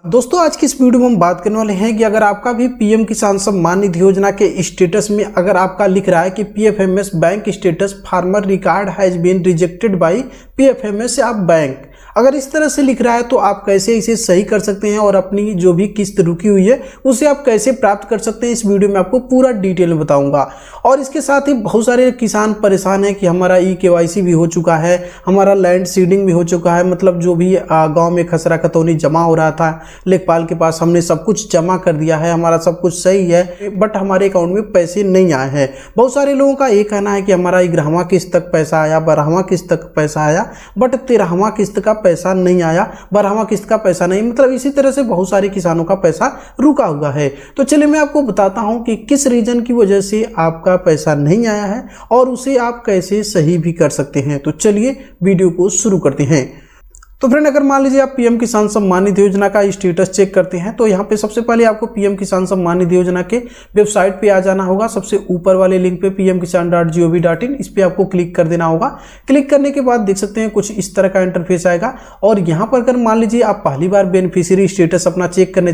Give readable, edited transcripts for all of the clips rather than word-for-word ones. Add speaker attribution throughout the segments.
Speaker 1: दोस्तों आज की इस वीडियो में हम बात करने वाले हैं कि अगर आपका भी पीएम किसान सम्मान निधि योजना के स्टेटस में अगर आपका लिख रहा है कि PFMS bank status farmer record has been rejected by PFMS या बैंक, अगर इस तरह से लिख रहा है तो आप कैसे इसे सही कर सकते हैं और अपनी जो भी किस्त रुकी हुई है उसे आप कैसे प्राप्त कर सकते हैं, इस वीडियो में आपको पूरा डिटेल में बताऊंगा। और इसके साथ ही बहुत सारे किसान परेशान हैं कि हमारा ई-केवाईसी भी हो चुका है, हमारा लैंड सीडिंग भी हो चुका है, मतलब जो भी गांव में खसरा खतौनी जमा हो रहा था लेखपाल के पास हमने सब कुछ जमा कर दिया है, हमारा सब कुछ सही है, बट हमारे अकाउंट में पैसे नहीं आए हैं। बहुत सारे लोगों का ये कहना है कि हमारा 11वां किस्त तक पैसा आया, 12वां किस्त तक पैसा आया, बट 13वां किस्त का पैसा नहीं आया, 12वां किस्त का पैसा नहीं, मतलब इसी तरह से बहुत सारे किसानों का पैसा रुका हुआ है। तो चलिए मैं आपको बताता हूं कि किस रीजन की वजह से आपका पैसा नहीं आया है और उसे आप कैसे सही भी कर सकते हैं। तो चलिए वीडियो को शुरू करते हैं। तो फ्रेंड, अगर मान लीजिए आप पीएम किसान सम्मान निधि योजना का स्टेटस चेक करते हैं तो यहाँ पे सबसे पहले आपको पीएम किसान सम्मान निधि योजना के वेबसाइट पे आ जाना होगा। सबसे ऊपर वाले लिंक पे pmkisan.gov.in, इस पे आपको क्लिक कर देना होगा। क्लिक करने के बाद देख सकते हैं कुछ इस तरह का इंटरफेस आएगा और यहाँ पर अगर मान लीजिए आप पहली बार बेनिफिशियरी स्टेटस अपना चेक करना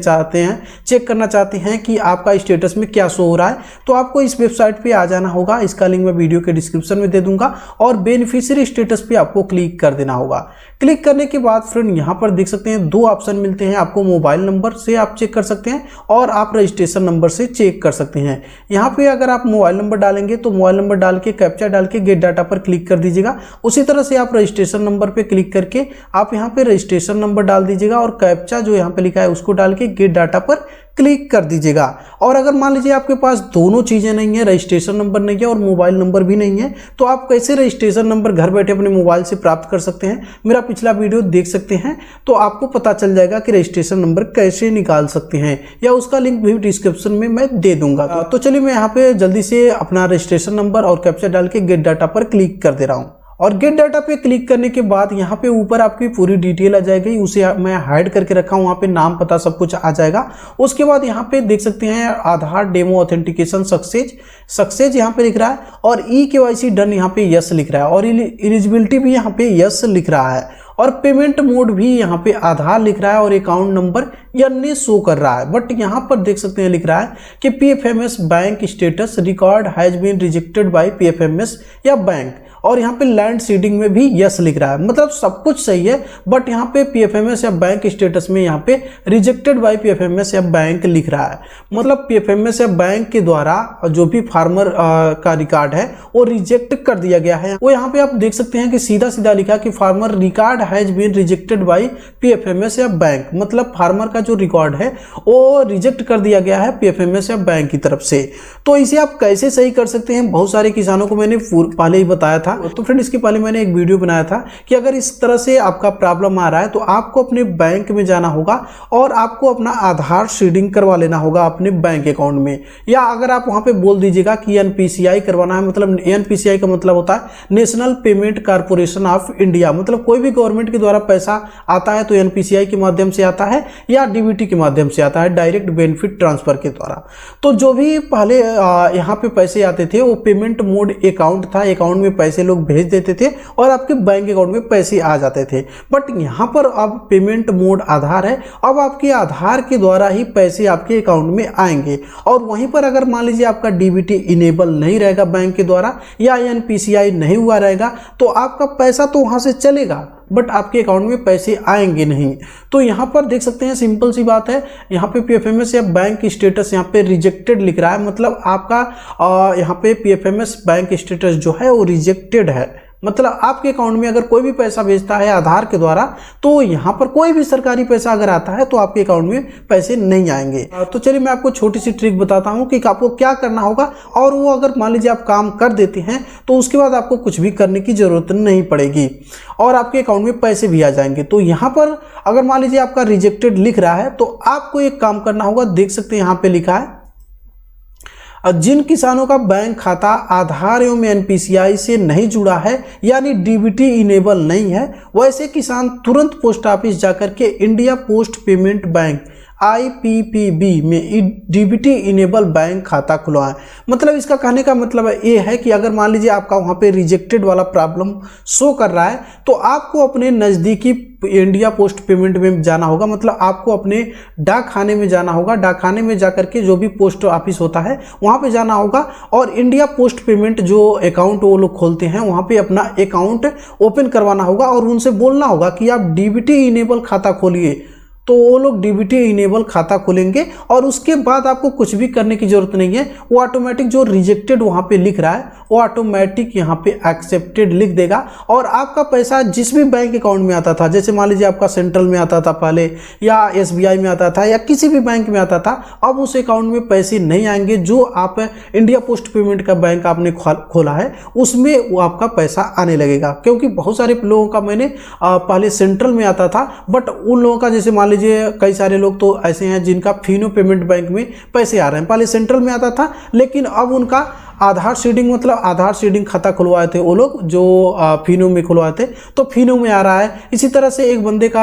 Speaker 1: चाहते हैं कि आपका स्टेटस में क्या शो हो रहा है, तो आपको इस वेबसाइट पे आ जाना होगा। इसका लिंक मैं वीडियो के डिस्क्रिप्शन में दे दूंगा और बेनिफिशियरी स्टेटस पे आपको क्लिक कर देना होगा। क्लिक करने के बाद फ्रेंड यहाँ पर देख सकते हैं दो ऑप्शन मिलते हैं, आपको मोबाइल नंबर से आप चेक कर सकते हैं और आप रजिस्ट्रेशन नंबर से चेक कर सकते हैं। यहाँ पे अगर आप मोबाइल नंबर डालेंगे तो मोबाइल नंबर डाल के कैप्चा डाल के गेट डाटा पर क्लिक कर दीजिएगा। उसी तरह से आप रजिस्ट्रेशन नंबर पे क्लिक करके आप यहाँ पे रजिस्ट्रेशन नंबर डाल दीजिएगा और कैप्चा जो यहाँ पे लिखा है उसको डाल के गेट डाटा पर क्लिक कर दीजिएगा। और अगर मान लीजिए आपके पास दोनों चीज़ें नहीं है, रजिस्ट्रेशन नंबर नहीं है और मोबाइल नंबर भी नहीं है, तो आप कैसे रजिस्ट्रेशन नंबर घर बैठे अपने मोबाइल से प्राप्त कर सकते हैं, मेरा पिछला वीडियो देख सकते हैं तो आपको पता चल जाएगा कि रजिस्ट्रेशन नंबर कैसे निकाल सकते हैं, या उसका लिंक भी डिस्क्रिप्शन में मैं दे दूंगा। तो चलिए मैं यहाँ पे जल्दी से अपना रजिस्ट्रेशन नंबर और कैप्चा डाल के गेट डाटा पर क्लिक कर दे रहा हूँ। और गेट डाटा पे क्लिक करने के बाद यहाँ पे ऊपर आपकी पूरी डिटेल आ जाएगी, उसे मैं हाइड करके रखा हूँ, वहाँ पे नाम पता सब कुछ आ जाएगा। उसके बाद यहाँ पे देख सकते हैं आधार डेमो ऑथेंटिकेशन सक्सेस यहाँ पे लिख रहा है और ई-केवाईसी डन यहाँ पे यस लिख रहा है और एलिजिबिलिटी भी यहाँ पे यस लिख रहा है और पेमेंट मोड भी यहाँ पे आधार लिख रहा है और अकाउंट नंबर अन्य शो कर रहा है। बट यहाँ पर देख सकते हैं लिख रहा है कि PFMS bank status record has been rejected by PFMS या बैंक, और यहाँ पे लैंड सीडिंग में भी यस लिख रहा है, मतलब सब कुछ सही है, बट यहाँ पे पीएफएमएस या बैंक स्टेटस में यहाँ पे रिजेक्टेड बाय पीएफएमएस या बैंक लिख रहा है, मतलब पीएफएमएस या बैंक के द्वारा जो भी फार्मर का रिकॉर्ड है वो रिजेक्ट कर दिया गया है। वो यहाँ पे आप देख सकते हैं कि सीधा सीधा लिखा कि farmer record has been rejected by PFMS या बैंक, मतलब फार्मर का जो रिकॉर्ड है वो रिजेक्ट कर दिया गया है पीएफएमएस या बैंक की तरफ से। तो इसे आप कैसे सही कर सकते हैं, बहुत सारे किसानों को मैंने पहले ही बताया था। तो फ्रेंड, इसके पहले मैंने एक वीडियो बनाया था कि अगर इस तरह से आपका प्रॉब्लम आ रहा है तो आपको अपने बैंक में जाना होगा और आपको अपना आधार सीडिंग करवा लेना होगा अपने बैंक अकाउंट में, या अगर आप वहां पे बोल दीजिएगा कि एनपीसीआई करवाना है, मतलब एनपीसीआई का मतलब होता है national payment corporation of India, मतलब कोई भी गवर्नमेंट के द्वारा पैसा आता है तो एनपीसीआई के माध्यम से आता है या डीबीटी के माध्यम से आता है, डायरेक्ट बेनिफिट ट्रांसफर के द्वारा। तो जो भी पहले यहाँ पे पैसे आते थे वो पेमेंट मोड अकाउंट था, अकाउंट में पैसे लोग भेज देते थे और आपके बैंक अकाउंट में पैसे आ जाते थे। बट यहाँ पर अब पेमेंट मोड आधार है, अब आपके आधार के द्वारा ही पैसे आपके अकाउंट में आएंगे। और वहीं पर अगर मान लीजिए आपका डीबीटी इनेबल नहीं रहेगा बैंक के द्वारा या एनपीसीआई नहीं हुआ रहेगा तो आपका पैसा तो वहां से चलेगा बट आपके अकाउंट में पैसे आएंगे नहीं। तो यहाँ पर देख सकते हैं सिंपल सी बात है, यहाँ पे पीएफएमएस या बैंक स्टेटस यहाँ पे रिजेक्टेड लिख रहा है, मतलब आपका यहाँ पे पीएफएमएस बैंक स्टेटस जो है वो रिजेक्टेड है, मतलब आपके अकाउंट में अगर कोई भी पैसा भेजता है आधार के द्वारा तो यहाँ पर कोई भी सरकारी पैसा अगर आता है तो आपके अकाउंट में पैसे नहीं आएंगे। तो चलिए मैं आपको छोटी सी ट्रिक बताता हूँ कि आपको क्या करना होगा, और वो अगर मान लीजिए आप काम कर देते हैं तो उसके बाद आपको कुछ भी करने की जरूरत नहीं पड़ेगी और आपके अकाउंट में पैसे भी आ जाएंगे। तो यहाँ पर अगर मान लीजिए आपका रिजेक्टेड लिख रहा है तो आपको एक काम करना होगा, देख सकते हैं यहाँ पे लिखा है जिन किसानों का बैंक खाता आधार एवं एनपीसीआई से नहीं जुड़ा है यानी डीबीटी इनेबल नहीं है, वैसे किसान तुरंत पोस्ट ऑफिस जाकर के India post payment bank IPPB में डीबीटी इनेबल बैंक खाता खुलवाएं। मतलब इसका कहने का मतलब ये है कि अगर मान लीजिए आपका वहाँ पे रिजेक्टेड वाला प्रॉब्लम शो कर रहा है तो आपको अपने नज़दीकी इंडिया पोस्ट पेमेंट में जाना होगा। मतलब आपको अपने डाक खाने में जाना होगा, डाक खाने में जाकर के जो भी पोस्ट ऑफिस होता है वहाँ पे जाना होगा और इंडिया पोस्ट पेमेंट जो अकाउंट वो लोग खोलते हैं वहाँ पे अपना अकाउंट ओपन करवाना होगा और उनसे बोलना होगा कि आप डीबीटी इनेबल खाता खोलिए। तो वो लोग डीबीटी इनेबल खाता खोलेंगे और उसके बाद आपको कुछ भी करने की जरूरत नहीं है। वो ऑटोमेटिक जो रिजेक्टेड वहाँ पे लिख रहा है वो ऑटोमेटिक यहाँ पे एक्सेप्टेड लिख देगा और आपका पैसा जिस भी बैंक अकाउंट में आता था, जैसे मान लीजिए आपका सेंट्रल में आता था पहले या SBI में आता था या किसी भी बैंक में आता था, अब उस अकाउंट में पैसे नहीं आएंगे। जो आप इंडिया पोस्ट पेमेंट का बैंक आपने खोला है उसमें वो आपका पैसा आने लगेगा। क्योंकि बहुत सारे लोगों का मैंने पहले सेंट्रल में आता था, बट उन लोगों का जैसे मान लीजिए कई सारे लोग तो ऐसे हैं जिनका फिनो पेमेंट बैंक में पैसे आ रहे हैं। पहले सेंट्रल में आता था लेकिन अब उनका आधार सीडिंग, मतलब आधार सीडिंग खाता खुलवाए थे वो लोग जो फिनो में खुलवाए थे, तो फिनो में आ रहा है। इसी तरह से एक बंदे का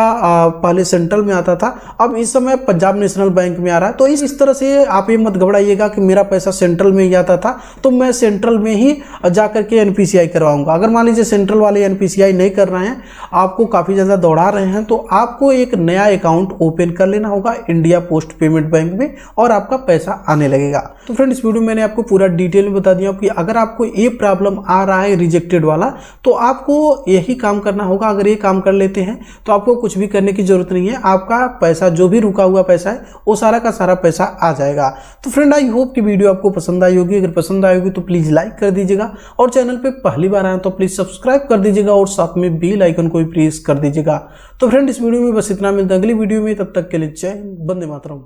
Speaker 1: पहले सेंट्रल में आता था, अब इस समय पंजाब नेशनल बैंक में आ रहा है। तो इस तरह से आप ये मत घबराइएगा कि मेरा पैसा सेंट्रल में ही आता था तो मैं सेंट्रल में ही जा करके NPCI करवाऊंगा। अगर मान लीजिए सेंट्रल वाले NPCI नहीं कर रहे हैं, आपको काफ़ी ज़्यादा दौड़ा रहे हैं, तो आपको एक नया अकाउंट ओपन कर लेना होगा इंडिया पोस्ट पेमेंट बैंक में और आपका पैसा आने लगेगा। तो फ्रेंड, इस वीडियो में मैंने आपको पूरा डिटेल में बता दिया कि अगर आपको ये प्रॉब्लम आ रहा है रिजेक्टेड वाला, तो आपको यही काम करना होगा। अगर ये काम कर लेते हैं तो आपको कुछ भी करने की जरूरत नहीं है, आपका पैसा जो भी रुका हुआ पैसा है वो सारा का सारा पैसा आ जाएगा। तो फ्रेंड, आई होप कि वीडियो आपको पसंद आई होगी। अगर पसंद आई होगी तो प्लीज़ लाइक कर दीजिएगा और चैनल पे पहली बार आए तो प्लीज़ सब्सक्राइब कर दीजिएगा और साथ में बेल आइकन को भी प्रेस कर दीजिएगा। तो फ्रेंड, इस वीडियो में बस इतना, मिलता है अगली वीडियो में, तब तक के लिए जय हिंद, वंदे मातरम।